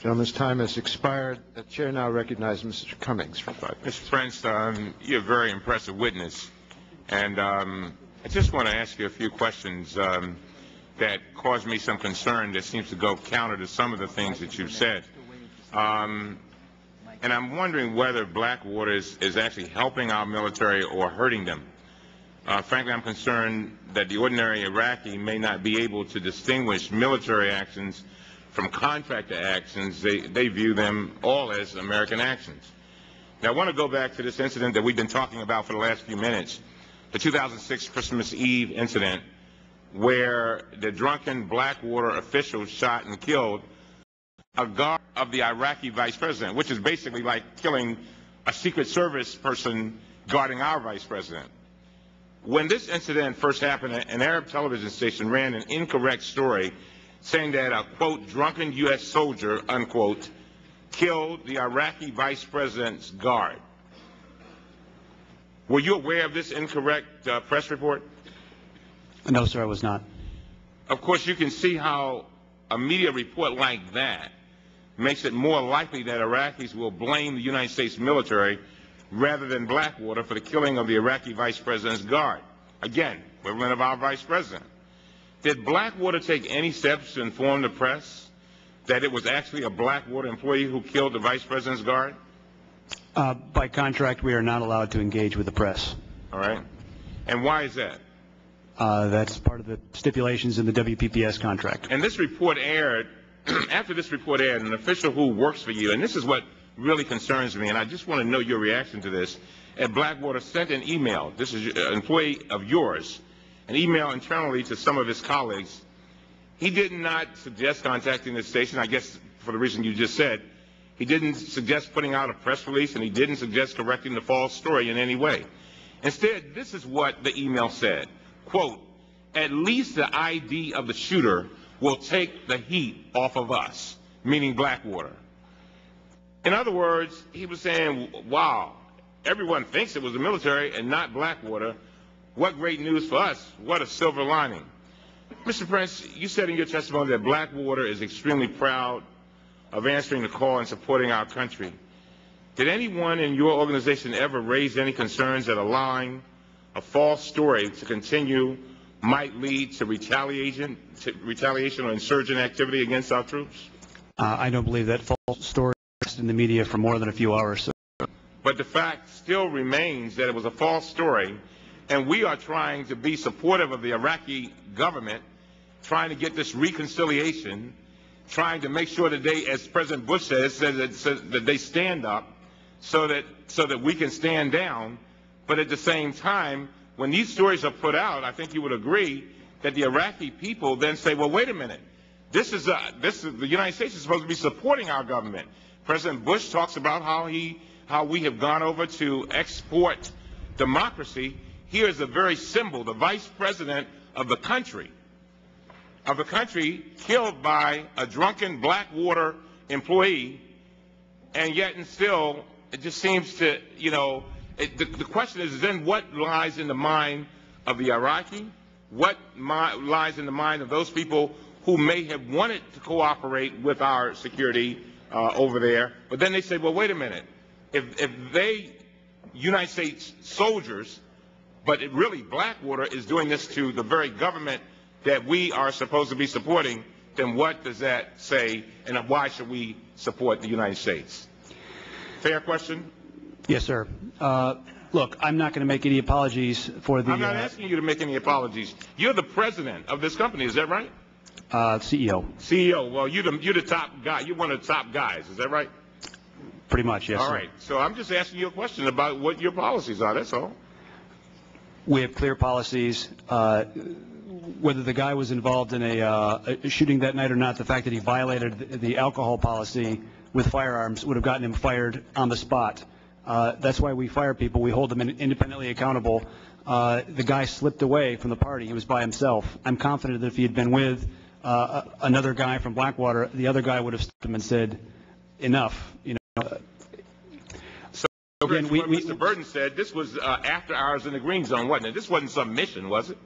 Gentleman's time has expired. The chair now recognizes Mr. Cummings for 5 minutes. Mr. Prince, you're a very impressive witness, and I just want to ask you a few questions that cause me some concern that seems to go counter to some of the things that you've said. And I'm wondering whether Blackwater is actually helping our military or hurting them. Frankly, I'm concerned that the ordinary Iraqi may not be able to distinguish military actions from contractor actions. They view them all as American actions. Now, I want to go back to this incident that we've been talking about for the last few minutes, the 2006 Christmas Eve incident, where the drunken Blackwater officials shot and killed a guard of the Iraqi vice president, which is basically like killing a Secret Service person guarding our vice president. When this incident first happened, an Arab television station ran an incorrect story saying that a, quote, drunken U.S. soldier, unquote, killed the Iraqi vice president's guard. Were you aware of this incorrect press report? No, sir, I was not. Of course, you can see how a media report like that makes it more likely that Iraqis will blame the United States military rather than Blackwater for the killing of the Iraqi vice president's guard. Again, equivalent of our vice president. Did Blackwater take any steps to inform the press that it was actually a Blackwater employee who killed the vice president's guard? By contract, we are not allowed to engage with the press. All right. And why is that? That's part of the stipulations in the WPPS contract. And this report aired, after this report aired, an official who works for you, and this is what really concerns me, and I just want to know your reaction to this, at Blackwater sent an email, this is an employee of yours, an email internally to some of his colleagues. He did not suggest contacting the station, I guess for the reason you just said. He didn't suggest putting out a press release, and he didn't suggest correcting the false story in any way. Instead, this is what the email said, quote, at least the ID of the shooter will take the heat off of us, meaning Blackwater. In other words, he was saying, wow, everyone thinks it was the military and not Blackwater. What great news for us. What a silver lining. Mr. Prince, you said in your testimony that Blackwater is extremely proud of answering the call and supporting our country. Did anyone in your organization ever raise any concerns that allowing a false story to continue might lead to retaliation or insurgent activity against our troops? I don't believe that false story was in the media for more than a few hours. But the fact still remains that it was a false story, and we are trying to be supportive of the Iraqi government, trying to get this reconciliation, trying to make sure that they, as President Bush says that they stand up so that we can stand down. But at the same time, when these stories are put out, I think you would agree that the Iraqi people then say, well, wait a minute, this is the United States is supposed to be supporting our government. President Bush talks about how we have gone over to export democracy. Here is a very symbol, the vice president of the country killed by a drunken Blackwater employee, and yet and still it just seems to, you know, the question is then what lies in the mind of the Iraqi? What lies in the mind of those people who may have wanted to cooperate with our security over there, but then they say, well, wait a minute, if they, United States soldiers, but it really Blackwater is doing this to the very government that we are supposed to be supporting, then what does that say, and why should we support the United States? Fair question? Yes, sir. Look, I'm not going to make any apologies for the... I'm not asking you to make any apologies. You're the president of this company, is that right? CEO. CEO. Well, you're the top guy. You're one of the top guys, is that right? Pretty much, yes, all sir. All right. So I'm just asking you a question about what your policies are, that's all. We have clear policies. Whether the guy was involved in a shooting that night or not, the fact that he violated the alcohol policy with firearms would have gotten him fired on the spot. That's why we fire people. We hold them independently accountable. The guy slipped away from the party. He was by himself. I'm confident that if he had been with another guy from Blackwater, the other guy would have stopped him and said, enough. You know. So again, what Mr. Burton said, this was after hours in the green zone, wasn't it? This wasn't some mission, was it?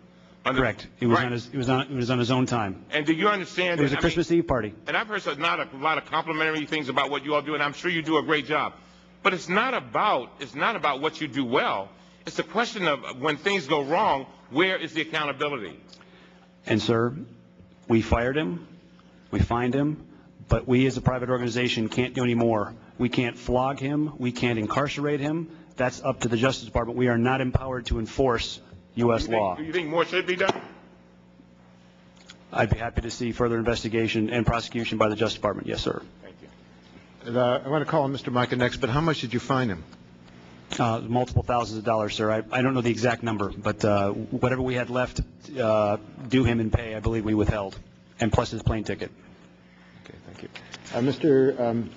Correct. It was Right. on his, it was on his own time. And do you understand? It was a that- Christmas Eve party. And I've heard not a lot of complimentary things about what you all do, and I'm sure you do a great job. But it's not about what you do well. It's a question of when things go wrong, where is the accountability? And, sir, we fired him, we fined him, but we as a private organization can't do any more. We can't flog him, we can't incarcerate him. That's up to the Justice Department. We are not empowered to enforce U.S. law. Do you think more should be done? I'd be happy to see further investigation and prosecution by the Justice Department. Yes, sir. Thank you. And, I want to call on Mr. Micah next, but how much did you fine him? Multiple thousands of dollars, sir. I don't know the exact number, but whatever we had left due him in pay, I believe we withheld, and plus his plane ticket. Okay, thank you. Mr.